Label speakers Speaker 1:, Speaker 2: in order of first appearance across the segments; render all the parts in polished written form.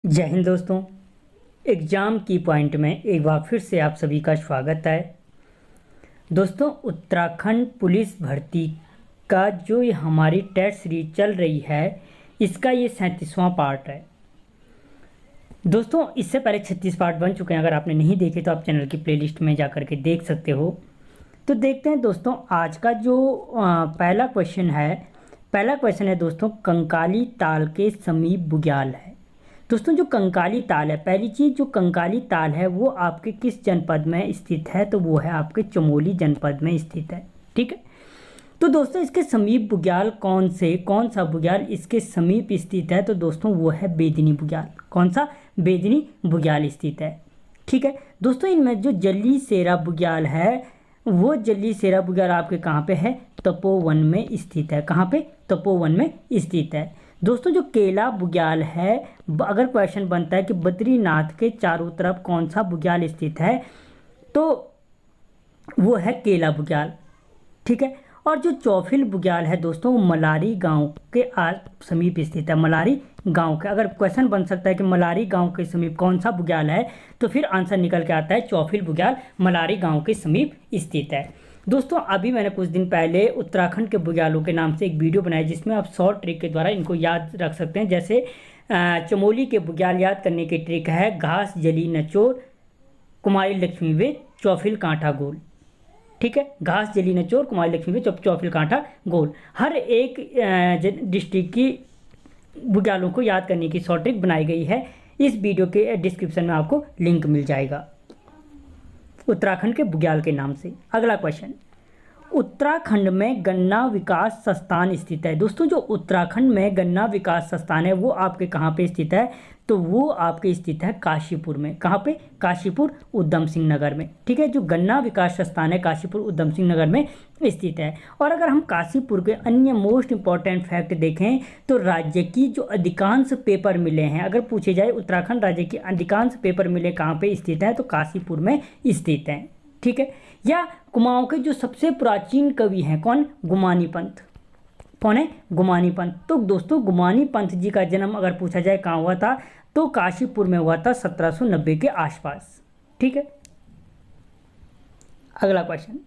Speaker 1: जय हिंद दोस्तों। एग्ज़ाम की पॉइंट में एक बार फिर से आप सभी का स्वागत है। दोस्तों, उत्तराखंड पुलिस भर्ती का जो ये हमारी टेस्ट सीरीज चल रही है, इसका ये 37वां पार्ट है। दोस्तों, इससे पहले 36 पार्ट बन चुके हैं। अगर आपने नहीं देखे तो आप चैनल की प्लेलिस्ट में जा कर के देख सकते हो। तो देखते हैं दोस्तों, आज का जो पहला क्वेश्चन है दोस्तों, कंकाली ताल के समीप बुग्याल है। दोस्तों, जो कंकाली ताल है, पहली चीज़ जो कंकाली ताल है वो आपके किस जनपद में स्थित है? तो वो है आपके चमोली जनपद में स्थित है। ठीक है। तो दोस्तों, इसके समीप बुग्याल कौन सा बुग्याल इसके समीप स्थित है? तो दोस्तों, वो है बेदिनी बुग्याल। कौन सा? बेदिनी बुग्याल स्थित है। ठीक है दोस्तों, इनमें जो जल्ली सेरा बुग्याल है, वो जल्ली सेरा बुग्याल आपके कहाँ पे है? तपोवन में स्थित है। कहाँ पे? तपोवन में स्थित है। दोस्तों, जो केला बुग्याल है, अगर क्वेश्चन बनता है कि बद्रीनाथ के चारों तरफ कौन सा बुग्याल स्थित है, तो वो है केला बुग्याल। ठीक है। और जो चौफिल बुग्याल है दोस्तों, वो मलारी गांव के समीप स्थित है। मलारी गांव के, अगर क्वेश्चन बन सकता है कि मलारी गांव के समीप कौन सा बुग्याल है, तो फिर आंसर निकल के आता है चौफिल बुग्याल मलारी गांव के समीप स्थित है। दोस्तों, अभी मैंने कुछ दिन पहले उत्तराखंड के बुग्यालों के नाम से एक वीडियो बनाई, जिसमें आप शॉर्ट ट्रिक के द्वारा इनको याद रख सकते हैं। जैसे चमोली के बुग्याल याद करने की ट्रिक है घास जली नचोर कुमारी लक्ष्मी वे चौफिल कांटा गोल। ठीक है, घास जली नचोर कुमारी लक्ष्मी वे चौफिल कांटा गोल। हर एक डिस्ट्रिक्ट की बुग्यालों को याद करने की शॉर्ट ट्रिक बनाई गई है। इस वीडियो के डिस्क्रिप्शन में आपको लिंक मिल जाएगा उत्तराखंड के बुग्याल के नाम से। अगला क्वेश्चन, उत्तराखंड में गन्ना विकास संस्थान स्थित है। दोस्तों, जो उत्तराखंड में गन्ना विकास संस्थान है वो आपके कहाँ पे स्थित है? तो वो आपके स्थित है काशीपुर में। कहाँ पे? काशीपुर उधम सिंह नगर में। ठीक है, जो गन्ना विकास संस्थान है काशीपुर उधम सिंह नगर में स्थित है। और अगर हम काशीपुर के अन्य मोस्ट इंपॉर्टेंट फैक्ट देखें, तो राज्य की जो अधिकांश पेपर मिले हैं, अगर पूछे जाए उत्तराखंड राज्य की अधिकांश पेपर मिले कहाँ पे स्थित है, तो काशीपुर में स्थित है। ठीक है। या कुमाऊं के जो सबसे प्राचीन कवि हैं, कौन? गुमानी पंथ। कौन है? गुमानी पंथ। तो दोस्तों, गुमानी पंथ जी का जन्म अगर पूछा जाए कहाँ हुआ था, तो काशीपुर में हुआ था 1790 के आसपास। ठीक है। अगला क्वेश्चन,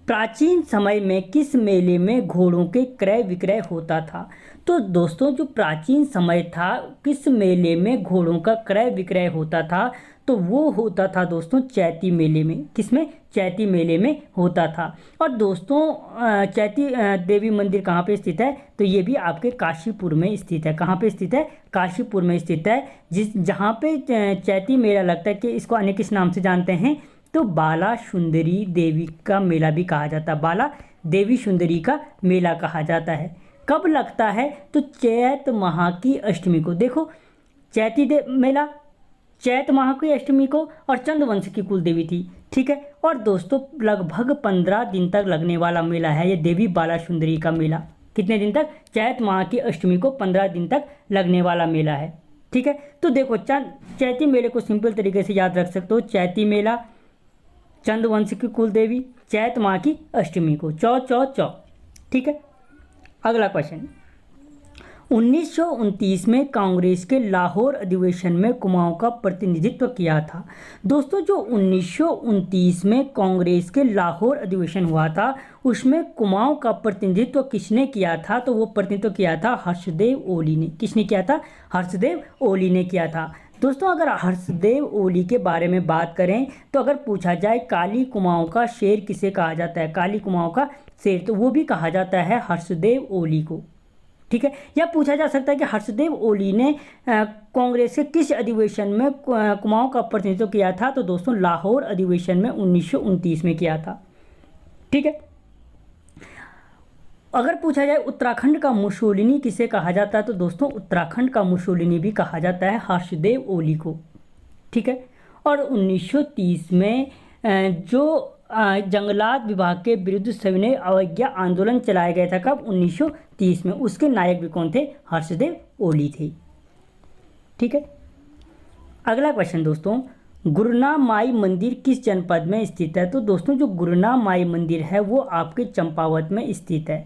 Speaker 1: प्राचीन समय में किस मेले में घोड़ों के क्रय विक्रय होता था? तो दोस्तों, जो प्राचीन समय था, किस मेले में घोड़ों का क्रय विक्रय होता था? तो वो होता था दोस्तों चैती मेले में। किसमें? चैती मेले में होता था। और दोस्तों, चैती देवी मंदिर कहाँ पे स्थित है? तो ये भी आपके काशीपुर में स्थित है। कहाँ पे स्थित है? काशीपुर में स्थित है। जहाँ पे चैती मेला लगता है, कि इसको अन्य किस नाम से जानते हैं? तो बाला सुंदरी देवी का मेला भी कहा जाता है। बाला देवी सुंदरी का मेला कहा जाता है। कब लगता है? तो चैत माह की अष्टमी को। देखो, चैती मेला चैत माह की अष्टमी को, और चंद्रवंश की कुल देवी थी। ठीक है। और दोस्तों, लगभग 15 दिन तक लगने वाला मेला है ये देवी बाला सुंदरी का मेला। कितने दिन तक? चैत माह की अष्टमी को 15 दिन तक लगने वाला मेला है। ठीक है। तो देखो, चैती मेले को सिंपल तरीके से याद रख सकते हो। चैती मेला, चंद्रवंश की कुल देवी, चैत माह की अष्टमी को, चौ चौ चौ। ठीक है। अगला क्वेश्चन, 1929 में कांग्रेस के लाहौर अधिवेशन में कुमाऊं का प्रतिनिधित्व किया था। दोस्तों, जो 1929 में कांग्रेस के लाहौर अधिवेशन हुआ था, उसमें कुमाऊं का प्रतिनिधित्व किसने किया था? तो वो प्रतिनिधित्व किया था हर्षदेव ओली ने। किसने किया था? हर्षदेव ओली ने किया था। दोस्तों, अगर हर्षदेव ओली के बारे में बात करें, तो अगर पूछा जाए काली कुमाऊं का शेर किसे कहा जाता है? काली कुमाऊं का शेर, तो वो भी कहा जाता है हर्षदेव ओली को। ठीक है। या पूछा जा सकता है कि हर्षदेव ओली ने कांग्रेस के किस अधिवेशन में कुमाऊं का प्रतिनिधित्व किया था? तो दोस्तों, लाहौर अधिवेशन में 1929 में किया था। ठीक है। अगर पूछा जाए उत्तराखंड का मुसोलिनी किसे कहा जाता है, तो दोस्तों, उत्तराखंड का मुसोलिनी भी कहा जाता है हर्षदेव ओली को। ठीक है। और 1930 में जो जंगलात विभाग के विरुद्ध सविनय अवज्ञा आंदोलन चलाया गया था। कब? 1930 में। उसके नायक भी कौन थे? हर्षदेव ओली थे। ठीक है। अगला क्वेश्चन दोस्तों, गुरना माई मंदिर किस जनपद में स्थित है? तो दोस्तों, जो गुरना माई मंदिर है वो आपके चंपावत में स्थित है।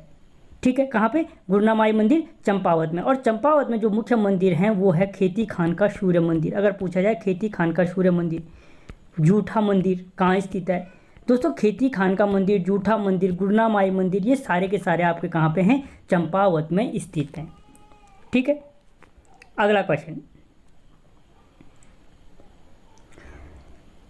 Speaker 1: ठीक है, कहाँ पे? गुरनामाई मंदिर चंपावत में। और चंपावत में जो मुख्य मंदिर हैं वो है खेती खान का सूर्य मंदिर। अगर पूछा जाए खेती खान का सूर्य मंदिर, जूठा मंदिर कहाँ स्थित है दोस्तों? खेती खान का मंदिर, जूठा मंदिर, गुरनामाई मंदिर, ये सारे के सारे आपके कहाँ पे हैं? चंपावत में स्थित हैं। ठीक है, अगला क्वेश्चन,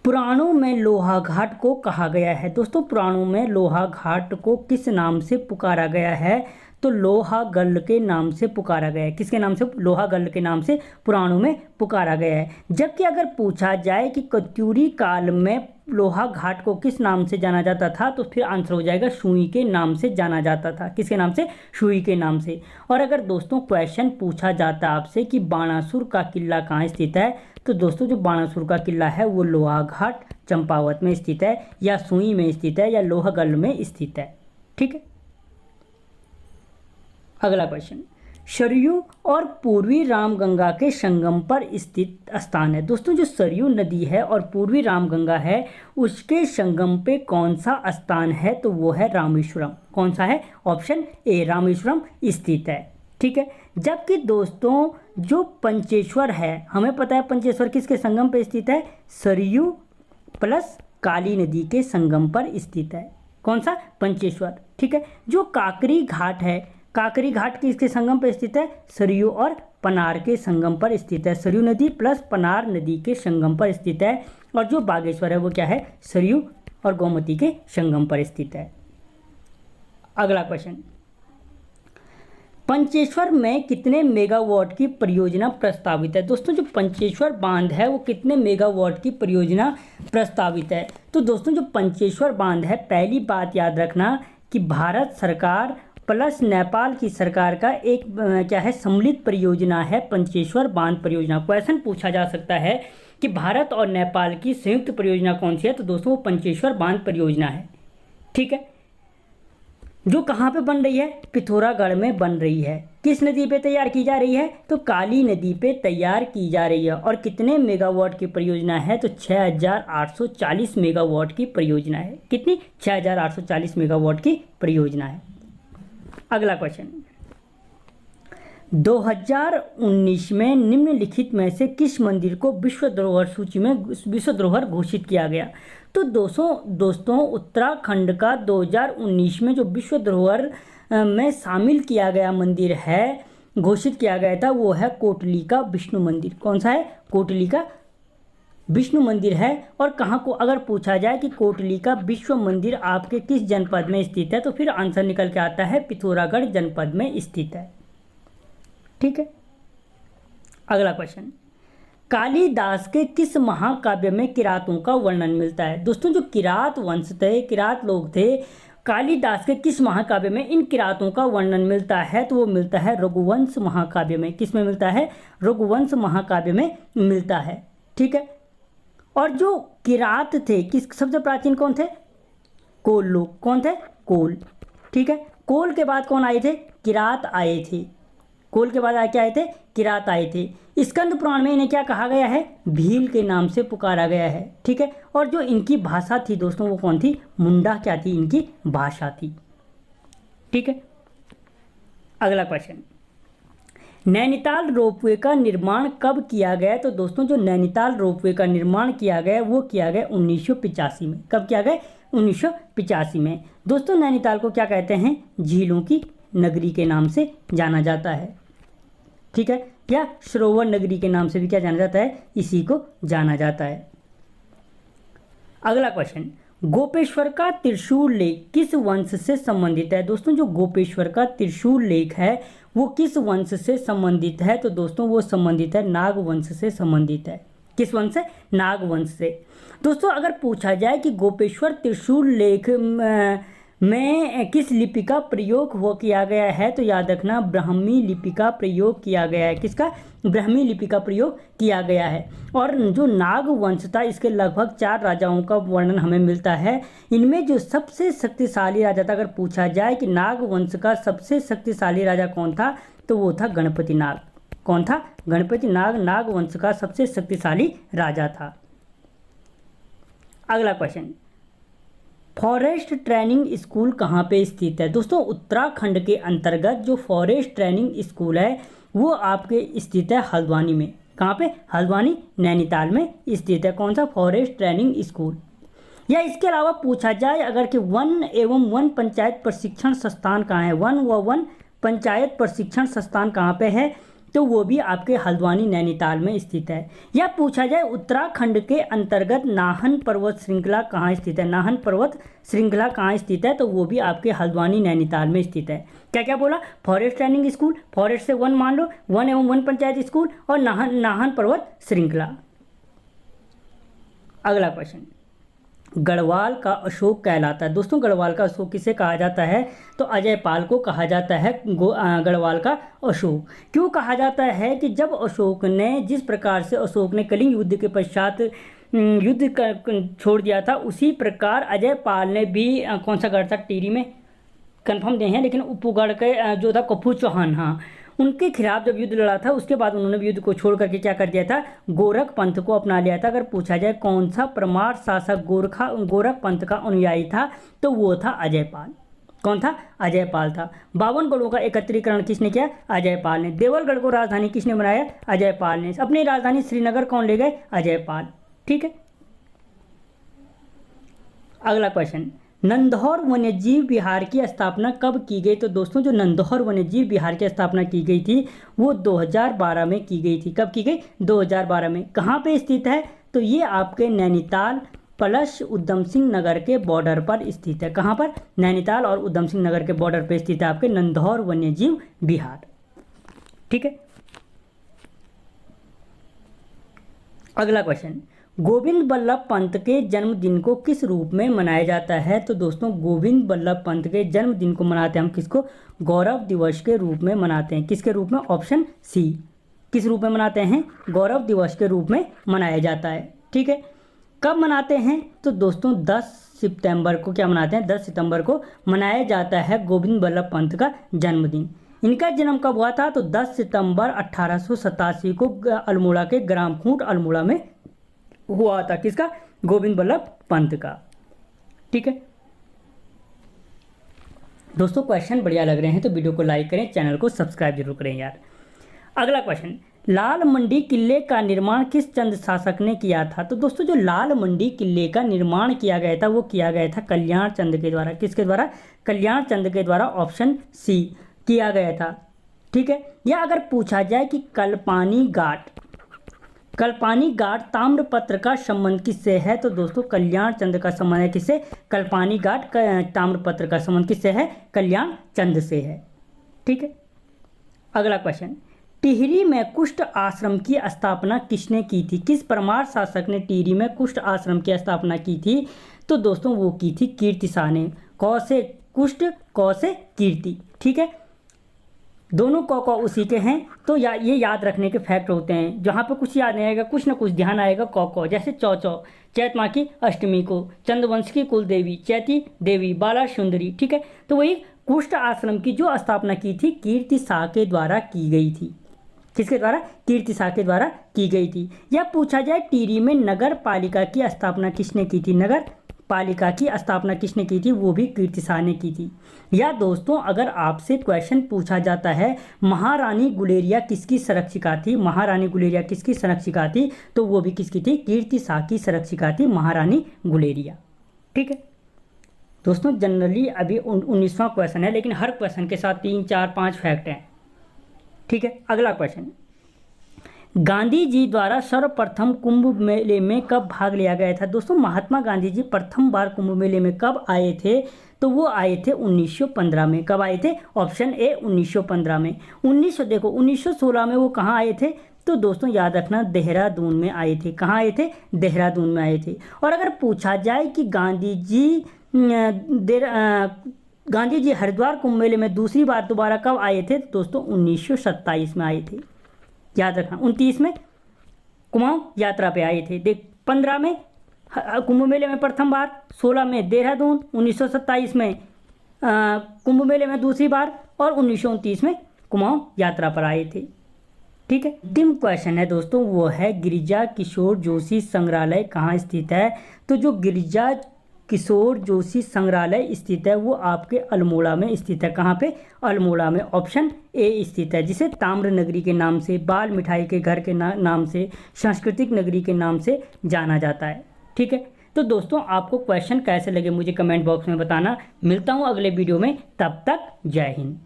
Speaker 1: पुराणों में लोहा घाट को कहा गया है। दोस्तों पुराणों में लोहा घाट को किस नाम से पुकारा गया है? तो लोहा गल के नाम से पुकारा गया है। किसके नाम से? लोहा गल के नाम से पुराणों में पुकारा गया है। जबकि अगर पूछा जाए कि कत्यूरी काल में लोहा घाट को किस नाम से जाना जाता था, तो फिर आंसर हो जाएगा सुई के नाम से जाना जाता था। किसके नाम से? सुई के नाम से। और अगर दोस्तों क्वेश्चन पूछा जाता आपसे कि बाणासुर का किला कहाँ स्थित है, तो दोस्तों जो बाणासुर का किला है वो लोहा घाट चंपावत में स्थित है, या सुई में स्थित है, या लोहागल में स्थित है। ठीक है, अगला क्वेश्चन, सरयू और पूर्वी रामगंगा के संगम पर स्थित स्थान है। दोस्तों जो सरयू नदी है और पूर्वी रामगंगा है, उसके संगम पे कौन सा स्थान है? तो वो है रामेश्वरम। कौन सा है? ऑप्शन ए, रामेश्वरम स्थित है। ठीक है, जबकि दोस्तों जो पंचेश्वर है, हमें पता है पंचेश्वर किसके संगम पर स्थित है? सरयू प्लस काली नदी के संगम पर स्थित है। कौन सा? पंचेश्वर। ठीक है, जो काकरी घाट है, काकरी घाट किसके संगम पर स्थित है? सरयू और पनार के संगम पर स्थित है। सरयू नदी प्लस पनार नदी के संगम पर स्थित है। और जो बागेश्वर है वो क्या है? सरयू और गोमती के संगम पर स्थित है। अगला क्वेश्चन, पंचेश्वर में कितने मेगावाट की परियोजना प्रस्तावित है? दोस्तों जो पंचेश्वर बांध है वो कितने मेगावाट की परियोजना प्रस्तावित है? तो दोस्तों जो पंचेश्वर बांध है, पहली बात याद रखना कि भारत सरकार प्लस नेपाल की सरकार का एक क्या है? सम्मिलित परियोजना है पंचेश्वर बांध परियोजना। क्वेश्चन पूछा जा सकता है कि भारत और नेपाल की संयुक्त परियोजना कौन सी है? तो दोस्तों वो पंचेश्वर बांध परियोजना है। ठीक है, जो कहाँ पे बन रही है? पिथौरागढ़ में बन रही है। किस नदी पे तैयार की जा रही है? तो काली नदी पे तैयार की जा रही है। और कितने मेगावाट की परियोजना है? तो 6840 मेगावाट की परियोजना है। कितनी? 6840 मेगावाट की परियोजना है। अगला क्वेश्चन, 2019 में निम्नलिखित में से किस मंदिर को विश्व धरोहर सूची में विश्व धरोहर घोषित किया गया? तो दोस्तों उत्तराखंड का 2019 में जो विश्व धरोहर में शामिल किया गया मंदिर है, घोषित किया गया था, वो है कोटली का विष्णु मंदिर। कौन सा है? कोटली का विष्णु मंदिर है। और कहाँ को अगर पूछा जाए कि कोटली का विश्व मंदिर आपके किस जनपद में स्थित है, तो फिर आंसर निकल के आता है पिथौरागढ़ जनपद में स्थित है। ठीक है, अगला क्वेश्चन, कालिदास के किस महाकाव्य में किरातों का वर्णन मिलता है? दोस्तों जो किरात वंश थे, किरात लोग थे, कालिदास के किस महाकाव्य में इन किरातों का वर्णन मिलता है? तो वो मिलता है रघुवंश महाकाव्य में। किस में मिलता है? रघुवंश महाकाव्य में मिलता है। ठीक है, और जो किरात थे, किस सबसे प्राचीन कौन थे? कोल लोग। कौन थे? कोल। ठीक है, कोल के बाद कौन आए थे? किरात आए थे। कोल के बाद क्या आए थे? किरात आए थे। स्कंद पुराण में इन्हें क्या कहा गया है? भील के नाम से पुकारा गया है। ठीक है, और जो इनकी भाषा थी दोस्तों वो कौन थी? मुंडा क्या थी? इनकी भाषा थी। ठीक है, अगला क्वेश्चन, नैनीताल रोपवे का निर्माण कब किया गया? तो दोस्तों जो नैनीताल रोपवे का निर्माण किया गया वो किया गया 1985 में। कब किया गया? 1985 में। दोस्तों नैनीताल को क्या कहते हैं? झीलों की नगरी के नाम से जाना जाता है। ठीक है, या सरोवर नगरी के नाम से भी क्या जाना जाता है? इसी को जाना जाता है। अगला क्वेश्चन, गोपेश्वर का त्रिशूल लेख किस वंश से संबंधित है? दोस्तों जो गोपेश्वर का त्रिशूल लेख है वो किस वंश से संबंधित है? तो दोस्तों वो संबंधित है नाग वंश से संबंधित है। किस वंश से? नाग वंश से। दोस्तों अगर पूछा जाए कि गोपेश्वर त्रिशूल लेख में किस लिपि का प्रयोग किया गया है, तो याद रखना ब्राह्मी लिपि का प्रयोग किया गया है। किसका? ब्राह्मी लिपि का प्रयोग किया गया है। और जो नाग वंश था इसके लगभग 4 राजाओं का वर्णन हमें मिलता है। इनमें जो सबसे शक्तिशाली राजा था, अगर पूछा जाए कि नाग वंश का सबसे शक्तिशाली राजा कौन था, तो वो था गणपति नाग। कौन था? गणपति नाग नाग वंश का सबसे शक्तिशाली राजा था। अगला क्वेश्चन, फॉरेस्ट ट्रेनिंग स्कूल कहाँ पे स्थित है? दोस्तों उत्तराखंड के अंतर्गत जो फॉरेस्ट ट्रेनिंग स्कूल है वो आपके स्थित है हल्द्वानी में। कहाँ पे? हल्द्वानी नैनीताल में स्थित है। कौन सा? Forest training school. या इसके अलावा पूछा जाए अगर कि वन एवं वन पंचायत प्रशिक्षण संस्थान कहाँ है, वन व वन पंचायत प्रशिक्षण संस्थान कहाँ पे है, तो वो भी आपके हल्द्वानी नैनीताल में स्थित है। या पूछा जाए उत्तराखंड के अंतर्गत नाहन पर्वत श्रृंखला कहाँ स्थित है, नाहन पर्वत श्रृंखला कहाँ स्थित है, तो वो भी आपके हल्द्वानी नैनीताल में स्थित है। क्या क्या बोला? फॉरेस्ट ट्रेनिंग स्कूल, फॉरेस्ट से वन मान लो, वन एवं वन पंचायत स्कूल, और नाहन पर्वत श्रृंखला। अगला क्वेश्चन, गढ़वाल का अशोक कहलाता है। दोस्तों गढ़वाल का अशोक किसे कहा जाता है, तो अजय पाल को कहा जाता है गढ़वाल का अशोक। क्यों कहा जाता है कि जब अशोक ने, जिस प्रकार से अशोक ने कलिंग युद्ध के पश्चात युद्ध छोड़ दिया था, उसी प्रकार अजय पाल ने भी कौन सा गढ़ था, टिहरी में कंफर्म नहीं है, लेकिन उपगढ़ के जो था कपूर चौहान, हाँ, उनके खिलाफ जब युद्ध लड़ा था उसके बाद उन्होंने युद्ध को छोड़ करके क्या कर दिया था, गोरख पंथ को अपना लिया था। अगर पूछा जाए कौन सा परमार शासक गोरख पंथ का अनुयायी था, तो वो था अजय पाल। कौन था? अजय पाल था। 52 गढ़ों का एकत्रीकरण किसने किया? अजय पाल ने। देवलगढ़ को राजधानी किसने बनाया? अजय पाल ने। अपनी राजधानी श्रीनगर कौन ले गए? अजय पाल। ठीक है। अगला क्वेश्चन, नंदौर वन्यजीव विहार की स्थापना कब की गई? तो दोस्तों जो नंदौर वन्यजीव विहार की स्थापना की गई थी वो 2012 में की गई थी। कब की गई? 2012 में। कहाँ पे स्थित है? तो ये आपके नैनीताल प्लस उधम सिंह नगर के बॉर्डर पर स्थित है। कहाँ पर? नैनीताल और उधम सिंह नगर के बॉर्डर पर स्थित है आपके नंदौर वन्यजीव विहार। ठीक है। अगला क्वेश्चन, गोविंद बल्लभ पंत के जन्मदिन को किस रूप में मनाया जाता है? तो दोस्तों गोविंद बल्लभ पंत के जन्मदिन को मनाते हैं हम किसको? गौरव दिवस के रूप में मनाते हैं। किसके रूप में? Option C. किस रूप में मनाते हैं? गौरव दिवस के रूप में मनाया जाता है। ठीक है। कब मनाते हैं? तो दोस्तों 10 सितंबर को क्या मनाते हैं? 10 सितंबर को मनाया जाता है गोविंद बल्लभ पंत का जन्मदिन। इनका जन्म कब हुआ था? तो 10 सितंबर 1887 को अल्मोड़ा के ग्राम खूंट अल्मोड़ा में हुआ था। किसका? गोविंद बल्लभ पंत का। ठीक है दोस्तों, क्वेश्चन बढ़िया लग रहे हैं तो वीडियो को लाइक करें, चैनल को सब्सक्राइब जरूर करें यार। अगला क्वेश्चन, लाल मंडी किले का निर्माण किस चंद शासक ने किया था? तो दोस्तों जो लाल मंडी किले का निर्माण किया गया था वो किया गया था कल्याण चंद के द्वारा। किसके द्वारा? कल्याण चंद के द्वारा। ऑप्शन सी किया गया था। ठीक है। या अगर पूछा जाए कि कल्पानी घाट ताम्रपत्र का संबंध किससे है? तो दोस्तों कल्याण चंद का संबंध है। किससे? कल्पानी घाट ताम्रपत्र का संबंध किससे है? कल्याण चंद से है। ठीक है। अगला क्वेश्चन, टिहरी में कुष्ठ आश्रम की स्थापना किसने की थी? किस परमार शासक ने टिहरी में कुष्ठ आश्रम की स्थापना की थी? तो दोस्तों वो की थी कीर्ति शाह ने। कौ से कुष्ठ, कौ से कीर्ति। ठीक है। दोनों कौ उसी के हैं, तो ये याद रखने के फैक्ट होते हैं। जहाँ पे कुछ याद नहीं आएगा कुछ ना कुछ ध्यान आएगा कौ। जैसे चौ चैत माँ की अष्टमी को, चंद्रवंश की कुल देवी चैती देवी, बाला सुंदरी। ठीक है। तो वही कुष्ठ आश्रम की जो स्थापना की थी कीर्ति शाह के द्वारा की गई थी। किसके द्वारा? कीर्ति शाह के द्वारा की गई थी। या पूछा जाए टिहरी में नगर पालिका की स्थापना किसने की थी? नगर पालिका की स्थापना किसने की थी? वो भी कीर्ति शाह ने की थी। या दोस्तों अगर आपसे क्वेश्चन पूछा जाता है महारानी गुलेरिया किसकी संरक्षिका थी? महारानी गुलेरिया किसकी संरक्षिका थी? तो वो भी किसकी थी? कीर्ति शाह की संरक्षिका थी महारानी गुलेरिया। ठीक है दोस्तों, जनरली अभी 19वां क्वेश्चन है, लेकिन हर क्वेश्चन के साथ 3, 4, 5 फैक्ट हैं। ठीक है। अगला क्वेश्चन, गांधी जी द्वारा सर्वप्रथम कुंभ मेले में कब भाग लिया गया था? दोस्तों महात्मा गांधी जी प्रथम बार कुंभ मेले में कब आए थे? तो वो आए थे 1915 में। कब आए थे? ऑप्शन ए 1915 में। 1916 में वो कहाँ आए थे? तो दोस्तों याद रखना देहरादून में आए थे। कहाँ आए थे? देहरादून में आए थे। और अगर पूछा जाए कि गांधी जी हरिद्वार कुंभ मेले में दूसरी बार दोबारा कब आए थे? तो दोस्तों 1927 में आए थे। याद रखना। 29 में कुमाऊं यात्रा पे आए थे। 15 में कुंभ मेले में प्रथम बार, 16 में देहरादून, 1927 में कुंभ मेले में दूसरी बार, और 1929 में कुमाऊं यात्रा पर आए थे। ठीक है। अंतिम क्वेश्चन है दोस्तों, वो है गिरिजा किशोर जोशी संग्रहालय कहाँ स्थित है? तो जो गिरिजा किशोर जोशी संग्रहालय स्थित है वो आपके अल्मोड़ा में स्थित है। कहाँ पे? अल्मोड़ा में, ऑप्शन ए स्थित है, जिसे ताम्र नगरी के नाम से, बाल मिठाई के घर के नाम से, सांस्कृतिक नगरी के नाम से जाना जाता है। ठीक है, तो दोस्तों आपको क्वेश्चन कैसे लगे मुझे कमेंट बॉक्स में बताना। मिलता हूँ अगले वीडियो में, तब तक जय हिंद।